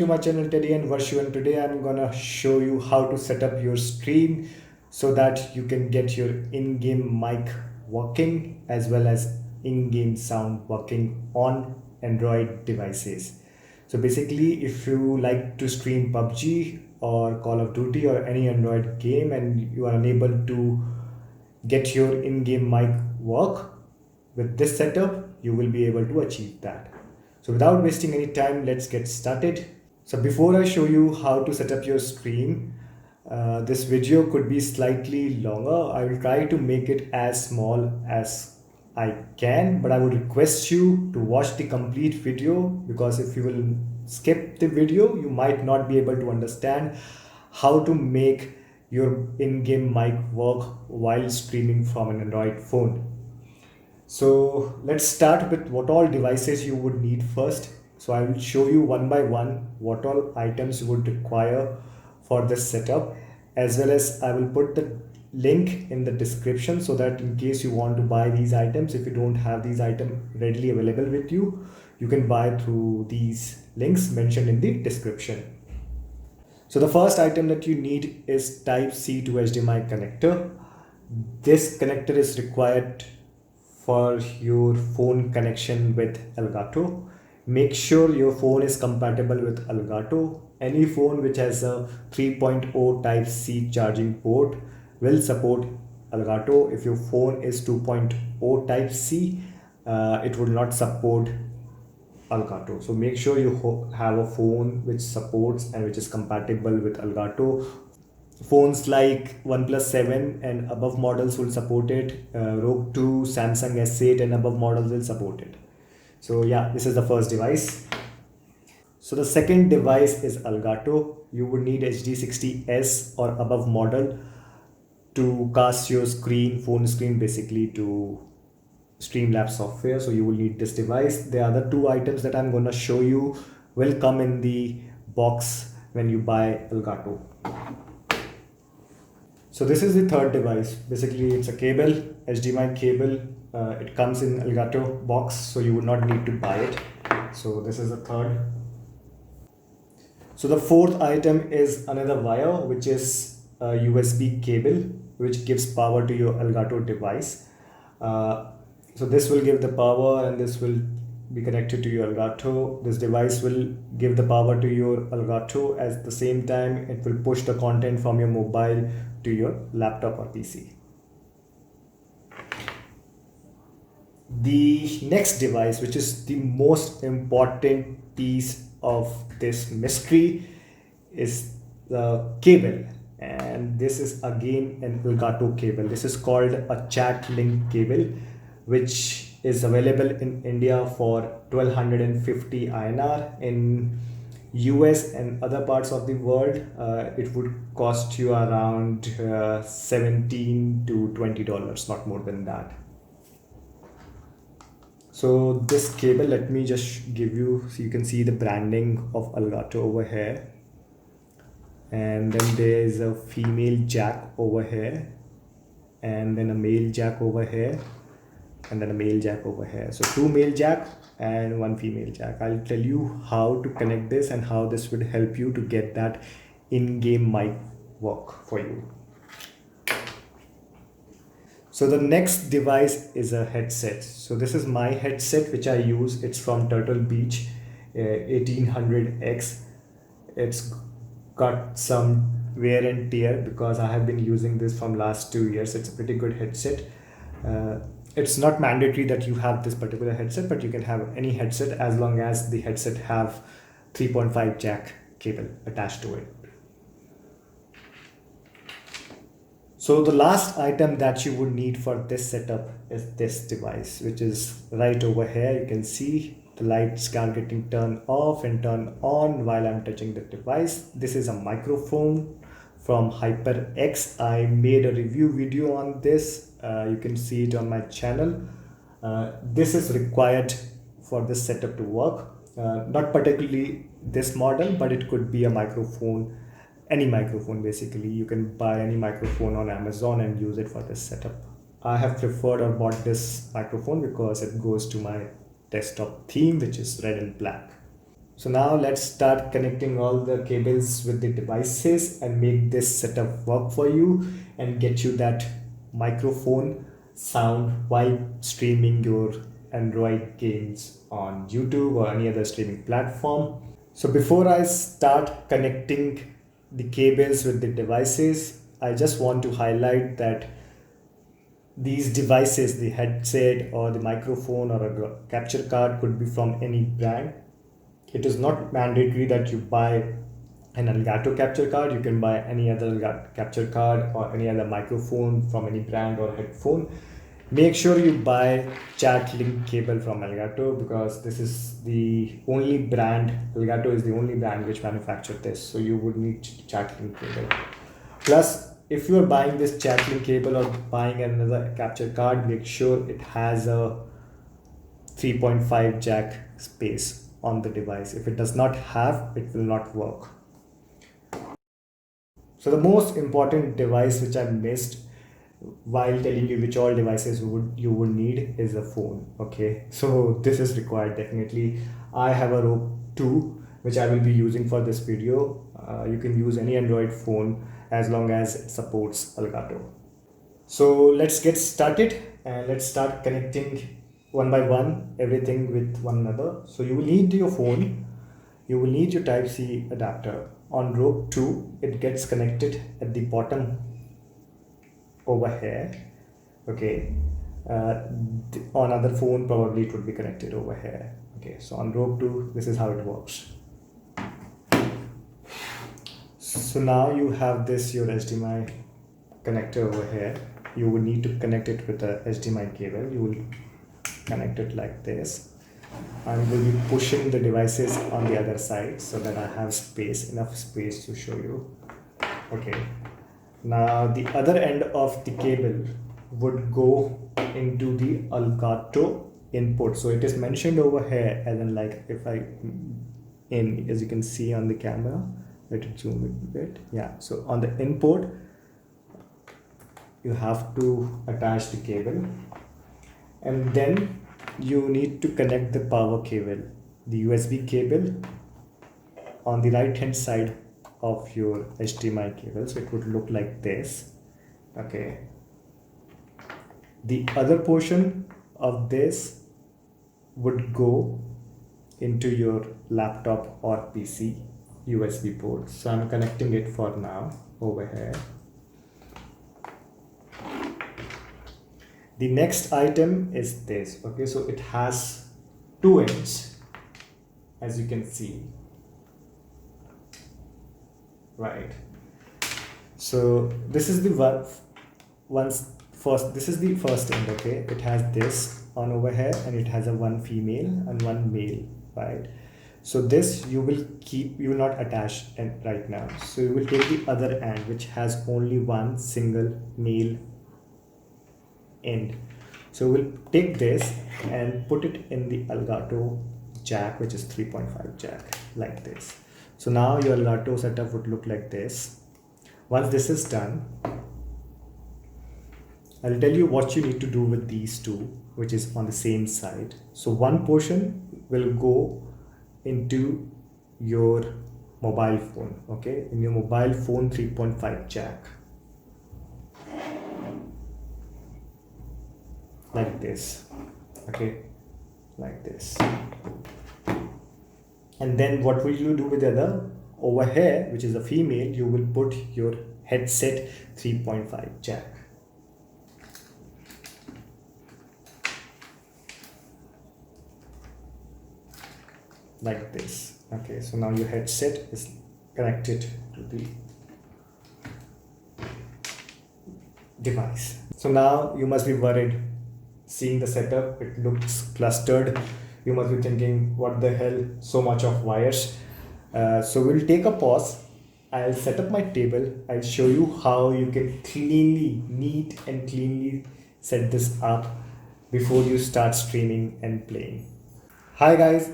to my channel Teddy and Varshu, and today I'm gonna show you how to set up your stream so that you can get your in-game mic working as well as in-game sound working on Android devices. So basically, if you like to stream PUBG or Call of Duty or any Android game and you are unable to get your in-game mic work, with this setup you will be able to achieve that. So without wasting any time, let's get started. So before I show you how to set up your stream, this video could be slightly longer. I will try to make it as small as I can, but I would request you to watch the complete video, because if you will skip the video, you might not be able to understand how to make your in-game mic work while streaming from an Android phone. So let's start with what all devices you would need first. So I will show you one by one what all items you would require for this setup, as well as I will put the link in the description so that in case you want to buy these items, if you don't have these items readily available with you, you can buy through these links mentioned in the description. So the first item that you need is Type-C to HDMI connector. This connector is required for your phone connection with ELGATO. Make sure your phone is compatible with ELGATO. Any phone which has a 3.0 Type-C charging port will support ELGATO. If your phone is 2.0 Type-C, it will not support ELGATO. So make sure you have a phone which supports and which is compatible with ELGATO. Phones like OnePlus 7 and above models will support it. Rogue 2, Samsung S8 and above models will support it. So yeah, this is the first device. So the second device is ELGATO. You would need HD60S or above model to cast your phone screen basically to Streamlabs software. So you will need this device. The other two items that I'm going to show you will come in the box when you buy ELGATO. So this is the third device. Basically it's a cable, HDMI cable. It comes in ELGATO box, so you would not need to buy it. So this is the third. So the fourth item is another wire, which is a USB cable, which gives power to your ELGATO device. So this will give the power and this will be connected to your ELGATO. This device will give the power to your ELGATO. At the same time, it will push the content from your mobile to your laptop or PC. The next device, which is the most important piece of this mystery, is the cable. And this is again an ELGATO cable. This is called a chat link cable, which is available in India for 1250 INR. In US and other parts of the world, it would cost you around $17 to $20, not more than that. So this cable, let me just give you, so you can see the branding of ELGATO over here. And then there is a female jack over here, and then a male jack over here, and then a male jack over here. So two male jack and one female jack. I'll tell you how to connect this and how this would help you to get that in-game mic work for you. So the next device is a headset. So this is my headset which I use. It's from Turtle Beach 1800X. It's got some wear and tear because I have been using this from last 2 years. It's a pretty good headset. It's not mandatory that you have this particular headset, but you can have any headset as long as the headset have 3.5 jack cable attached to it. So the last item that you would need for this setup is this device, which is right over here. You can see the lights are getting turned off and turned on while I'm touching the device. This is a microphone from HyperX. I made a review video on this. You can see it on my channel. This is required for this setup to work. Not particularly this model, but it could be a microphone, any microphone basically. You can buy any microphone on Amazon and use it for this setup. I have preferred or bought this microphone because it goes to my desktop theme, which is red and black. So now let's start connecting all the cables with the devices and make this setup work for you and get you that microphone sound while streaming your Android games on YouTube or any other streaming platform. So before I start connecting the cables with the devices, I just want to highlight that these devices, the headset or the microphone or a capture card, could be from any brand. It is not mandatory that you buy an Elgato capture card. You can buy any other capture card or any other microphone from any brand or headphone. Make sure you buy chat link cable from Elgato, because this is the only brand, Elgato is the only brand which manufactured this. So you would need chat link cable. Plus, if you are buying this chat link cable or buying another capture card, make sure it has a 3.5 jack space on the device. If it does not have, it will not work. So the most important device which I missed while telling you which all devices you would need is a phone. Okay, so this is required definitely. I have a Rope 2 which I will be using for this video. You can use any Android phone as long as it supports Elgato. So let's get started and let's start connecting one by one everything with one another. So you will need your phone, you will need your Type-C adapter. On Rope 2 it gets connected at the bottom over here. Okay, on other phone probably it would be connected over here. Okay, so on Rope 2 this is how it works. So now you have this, your HDMI connector over here. You will need to connect it with a HDMI cable. You will connect it like this. I will be pushing the devices on the other side so that I have enough space to show you. Okay, now the other end of the cable would go into the Elgato input. So it is mentioned over here, as in, like, if I as you can see on the camera, let it zoom a bit. Yeah, so on the input you have to attach the cable, and then you need to connect the power cable, the USB cable, on the right hand side of your HDMI cable. So it would look like this. Okay, the other portion of this would go into your laptop or PC USB port. So I'm connecting it for now over here. The next item is this. Okay, so it has two ends, as you can see, right? So this is the this is the first end. Okay, it has this on over here, and it has a one female and one male, right? So this you will not attach right now. So you will take the other end, which has only one single male end. So we'll take this and put it in the Elgato jack, which is 3.5 jack, like this. So now your Elgato setup would look like this. Once this is done, I'll tell you what you need to do with these two, which is on the same side. So one portion will go into your mobile phone. Okay, in your mobile phone 3.5 jack, like this. Okay, like this. And then what will you do with the other? Over here, which is a female, you will put your headset 3.5 jack, like this. Okay, so now your headset is connected to the device. So now you must be worried seeing the setup. It looks clustered. You must be thinking, what the hell, so much of wires. So we'll take a pause. I'll set up my table. I'll show you how you can neat and cleanly set this up before you start streaming and playing. Hi guys,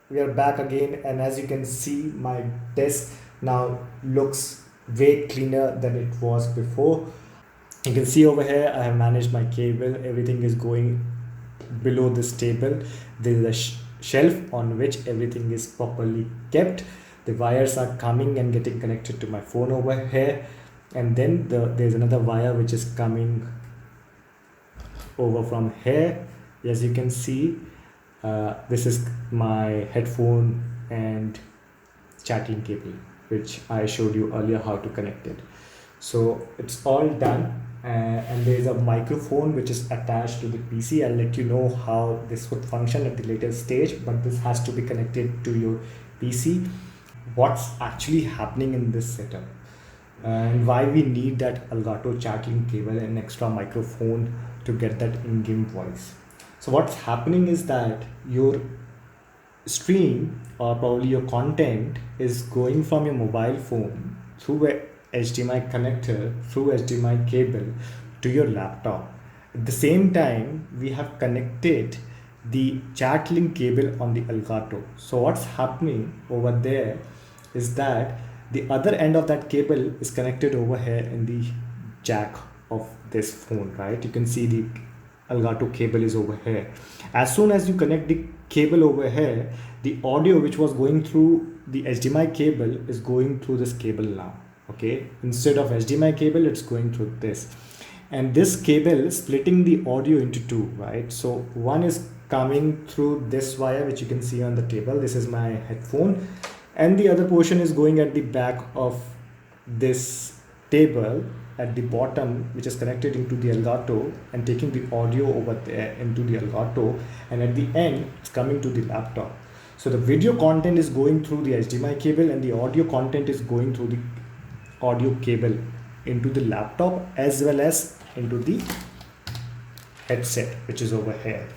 we are back again, and as you can see, my desk now looks way cleaner than it was before. You can see over here I have managed my cable. Everything is going below this table. There is a shelf on which everything is properly kept. The wires are coming and getting connected to my phone over here, and then there's another wire which is coming over from here. As you can see, this is my headphone and chat link cable, which I showed you earlier how to connect it. So it's all done, and there's a microphone which is attached to the PC. I'll let you know how this would function at the later stage, but this has to be connected to your PC. What's actually happening in this setup and why we need that ELGATO chat link cable and extra microphone to get that in-game voice. So what's happening is that your stream or probably your content is going from your mobile phone through a HDMI connector, through HDMI cable to your laptop. At the same time, we have connected the chat link cable on the ELGATO. So what's happening over there is that the other end of that cable is connected over here in the jack of this phone, right? You can see the ELGATO cable is over here. As soon as you connect the cable over here, the audio which was going through the HDMI cable is going through this cable now. Okay, instead of HDMI cable, it's going through this, and this cable is splitting the audio into two, right? So one is coming through this wire which you can see on the table. This is my headphone, and the other portion is going at the back of this table at the bottom, which is connected into the ELGATO and taking the audio over there into the ELGATO, and at the end it's coming to the laptop. So the video content is going through the HDMI cable and the audio content is going through the audio cable into the laptop as well as into the headset which is over here.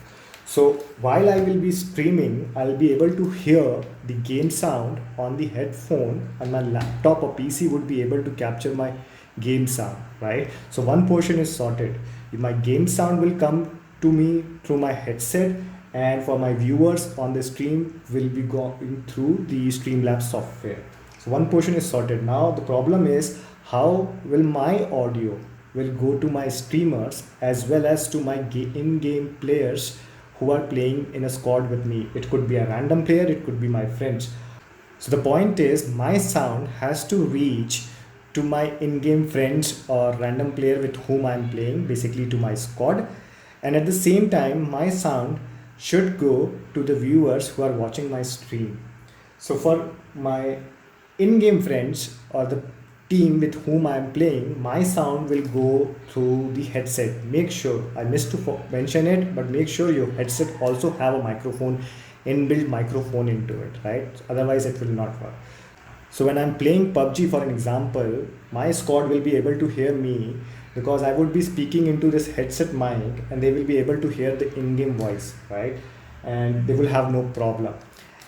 So while I will be streaming, I'll be able to hear the game sound on the headphone, and my laptop or PC would be able to capture my game sound, right? So one portion is sorted. My game sound will come to me through my headset, and for my viewers on the stream will be going through the Streamlabs software. So one portion is sorted. Now the problem is, how will my audio will go to my streamers as well as to my in-game players who are playing in a squad with me? It could be a random player, it could be my friends. So the point is, my sound has to reach to my in-game friends or random player with whom I'm playing, basically to my squad, and at the same time my sound should go to the viewers who are watching my stream. So for my in-game friends or the team with whom I'm playing, my sound will go through the headset. Make sure, I missed to mention it, but make sure your headset also have a microphone, inbuilt microphone into it, right? Otherwise it will not work. So when I'm playing PUBG, for an example, my squad will be able to hear me because I would be speaking into this headset mic, and they will be able to hear the in-game voice, right? And they will have no problem.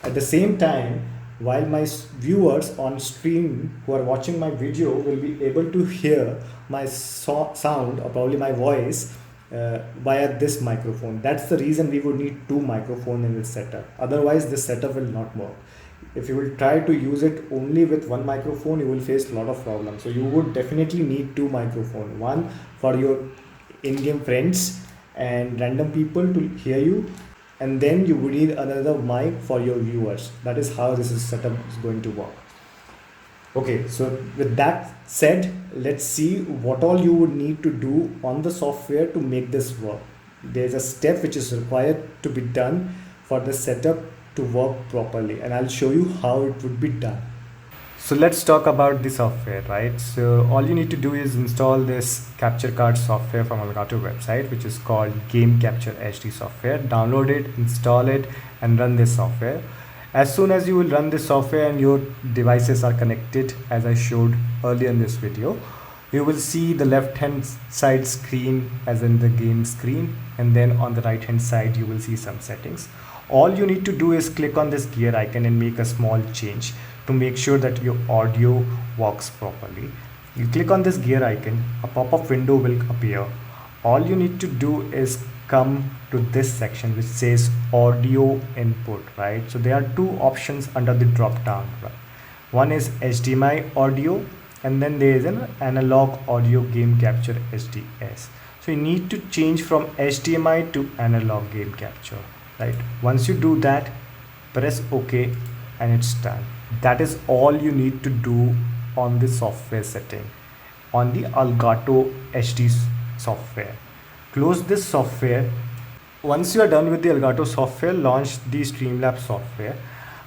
At the same time, while my viewers on stream who are watching my video will be able to hear my sound or probably my voice via this microphone. That's the reason we would need two microphones in this setup. Otherwise this setup will not work. If you will try to use it only with one microphone, you will face a lot of problems. So you would definitely need two microphones, one for your in-game friends and random people to hear you, and then you would need another mic for your viewers. That is how this setup is going to work. Okay, so with that said, let's see what all you would need to do on the software to make this work. There's a step which is required to be done for the setup to work properly, and I'll show you how it would be done. So let's talk about the software, right? So all you need to do is install this capture card software from ELGATO website, which is called Game Capture HD software. Download it, install it, and run this software. As soon as you will run this software and your devices are connected, as I showed earlier in this video, you will see the left hand side screen as in the game screen, and then on the right hand side you will see some settings. All you need to do is click on this gear icon and make a small change to make sure that your audio works properly. You click on this gear icon, a pop-up window will appear. All you need to do is come to this section which says audio input, right? So there are two options under the drop down, right? One is HDMI audio, and then there is an analog audio game capture SDS. So you need to change from HDMI to analog game capture, right? Once you do that, press OK, and it's done. That is all you need to do on the software setting on the Elgato HD software. Close this software. Once you are done with the Elgato software, launch the Streamlabs software.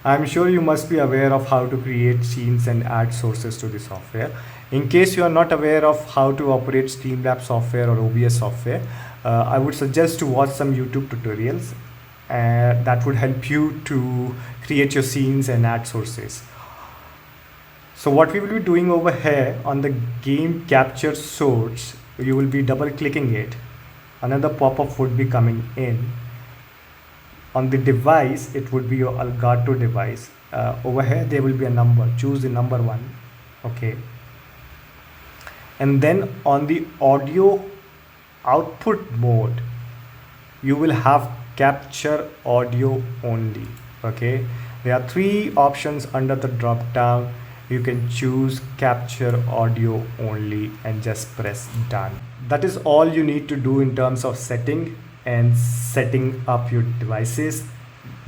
I'm sure you must be aware of how to create scenes and add sources to the software. In case you are not aware of how to operate Streamlabs software or OBS software, I would suggest to watch some YouTube tutorials that would help you to create your scenes and add sources. So what we will be doing over here on the game capture source, you will be double clicking it. Another pop-up would be coming in. On the device, it would be your Elgato device. Over here there will be a number. Choose the number 1. Okay. And then on the audio output mode, you will have capture audio only. Okay, there are 3 options under the drop down. You can choose capture audio only and just press done. That is all you need to do in terms of setting up your devices.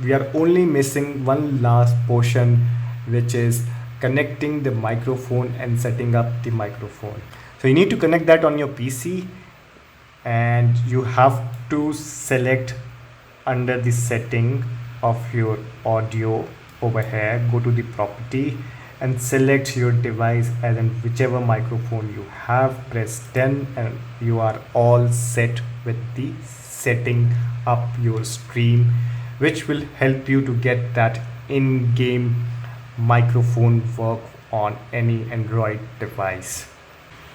We are only missing one last portion, which is connecting the microphone and setting up the microphone. So you need to connect that on your PC, and you have to select under the setting of your audio over here, go to the property and select your device as in whichever microphone you have. Press 10 and you are all set with the setting up your stream, which will help you to get that in-game microphone work on any Android device.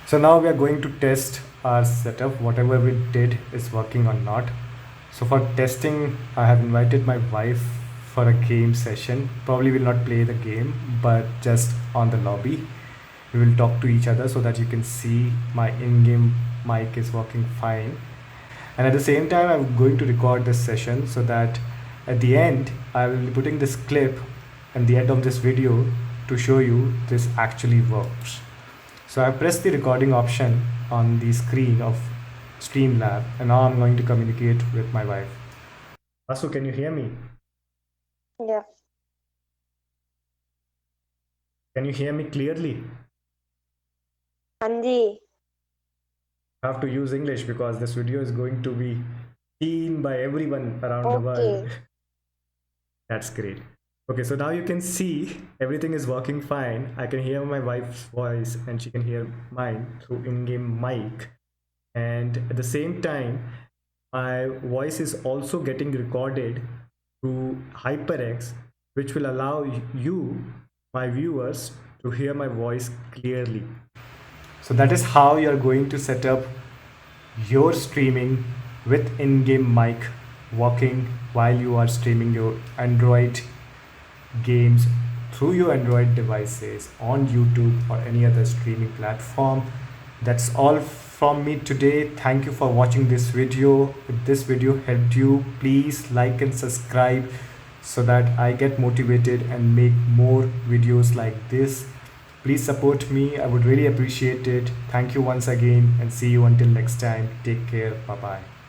So now we are going to test our setup, whatever we did is working or not. So for testing, I have invited my wife for a game session. Probably will not play the game, but just on the lobby we will talk to each other so that you can see my in-game mic is working fine. And at the same time, I'm going to record this session so that at the end I will be putting this clip at the end of this video to show you this actually works. So I pressed the recording option on the screen of Streamlab, and now I'm going to communicate with my wife. Asu, can you hear me? Yeah. Can you hear me clearly? Anji. I have to use English because this video is going to be seen by everyone around the world. That's great. Okay, so now you can see everything is working fine. I can hear my wife's voice and she can hear mine through in-game mic. And at the same time, my voice is also getting recorded through HyperX, which will allow you, my viewers, to hear my voice clearly. So that is how you're going to set up your streaming with in-game mic working while you are streaming your Android games through your Android devices on YouTube or any other streaming platform. That's all from me today. Thank you for watching this video. If this video helped you, please like and subscribe so that I get motivated and make more videos like this. Please support me. I would really appreciate it. Thank you once again and see you until next time. Take care. Bye bye.